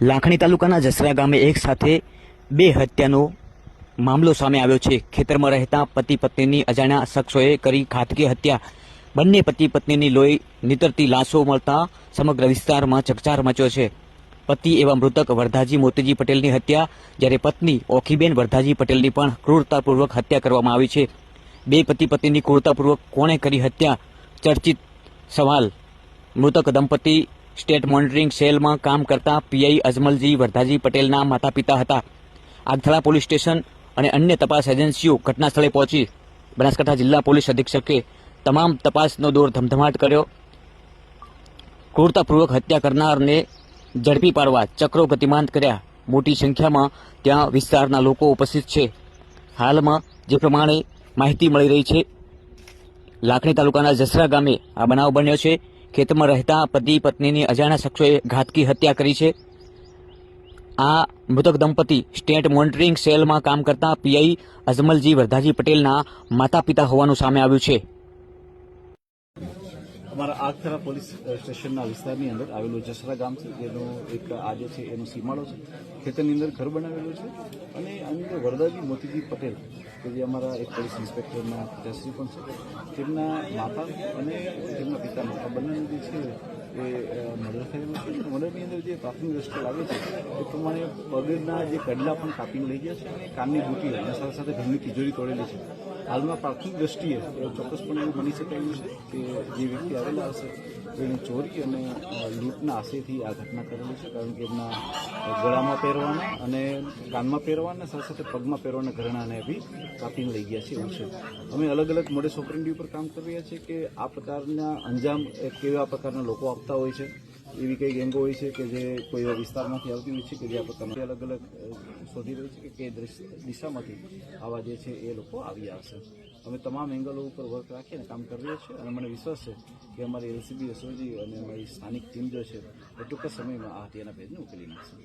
લાખણી તાલુકાના જસરા ગામે એક સાથે બે હત્યાનો મામલો સામે આવ્યો છે। ખેતરમાં રહેતા પતિ પત્નીની અજાણ્યા શખ્સોએ કરી ઘાતકી હત્યા। બંને પતિ પત્નીની લોહી નીતરતી લાશો મળતા સમગ્ર વિસ્તારમાં ચકચાર મચ્યો છે। પતિ એવા મૃતક વરધાજી મોતીજી પટેલની હત્યા, જ્યારે પત્ની ઓખીબેન વરધાજી પટેલની પણ ક્રૂરતાપૂર્વક હત્યા કરવામાં આવી છે। બે પતિ પત્નીની ક્રૂરતાપૂર્વક કોણે કરી હત્યા? ચર્ચિત સવાલ। મૃતક દંપતી સ્ટેટ મોનિટરિંગ સેલમાં કામ કરતા પીઆઈ અજમલજી વરધાજી પટેલના માતા પિતા હતા। આગથળા પોલીસ સ્ટેશન અને અન્ય તપાસ એજન્સીઓ ઘટના સ્થળે પહોંચી બનાસકાંઠા જિલ્લા પોલીસ અધિક્ષકે તમામ તપાસનો દોર ધમધમાટ કર્યો। ક્રૂરતાપૂર્વક હત્યા કરનારને ઝડપી પાડવા ચક્રો ગતિમાન કર્યા। મોટી સંખ્યામાં ત્યાં વિસ્તારના લોકો ઉપસ્થિત છે। હાલમાં જે પ્રમાણે માહિતી મળી રહી છે, લાખણી તાલુકાના જસરા ગામે આ બનાવ બન્યો છે। ખેતરમાં રહેતા પતિ પત્નીની અજાણ્યા શખ્સોએ ઘાતકી હત્યા કરી છે। આ મૃતક દંપતી સ્ટેટ મોનિટરિંગ સેલમાં કામ કરતા પીઆઈ અજમલજી વરધાજી પટેલના માતા પિતા હોવાનું સામે આવ્યું છે। અમારા આગથરા પોલીસ સ્ટેશનના વિસ્તારની અંદર આવેલું જસરા ગામ છે, જેનો એક આજે છે એનો સીમાડો છે। ખેતરની અંદર ઘર બનાવેલું છે અને આની અંદર વરદાજી મોતીજી પટેલ કે જે અમારા એક પોલીસ ઇન્સ્પેક્ટરના પિતાશ્રી પણ છે, તેમના માતા અને તેમના પિતાનું આ બંનેનું જે છે એ મર્ડર થયેલું છે। મર્ડરની અંદર જે પ્રાથમિક દ્રષ્ટિએ લાગે છે એ પ્રમાણે પગના જે કડલા પણ કાપીને લઈ ગયા છે અને કાનની બુટી અને સાથે સાથે ઘરની તિજોરી તોડેલી છે। હાલમાં પ્રાથમિક દ્રષ્ટિએ ચોક્કસપણે એવું બની શકાયું છે કે જે વ્યક્તિ આવેલા હશે એને ચોરી અને લૂંટના આશયથી આ ઘટના કરેલી છે, કારણ કે એમના ગળામાં પહેરવાના અને કાનમાં પહેરવાના સાથે સાથે પગમાં પહેરવાના ઘરેણાને બી કાપીને લઈ ગયા છે એવું છે। અમે અલગ અલગ મોડસ ઓપરેન્ડી ઉપર કામ કરી રહ્યા છીએ કે આ પ્રકારના અંજામ કેવા પ્રકારના લોકો આપતા હોય છે। એવી કઈ ગેંગો હોય છે કે જે કોઈ એવા વિસ્તારમાંથી આવતી હોય છે કે જે આ પ્રકારના અલગ અલગ શોધી રહી છે કે દિશામાંથી આવા જે છે એ લોકો આવ્યા હશે। અમે તમામ એંગલો ઉપર વર્ક રાખીને કામ કરી રહ્યા છીએ અને મને વિશ્વાસ છે કે અમારી એલસીબી એસઓજી અને અમારી સ્થાનિક ટીમ જે છે એ ટૂંક સમયમાં આ હત્યાના ભેદને ઉકેલી નાખશે।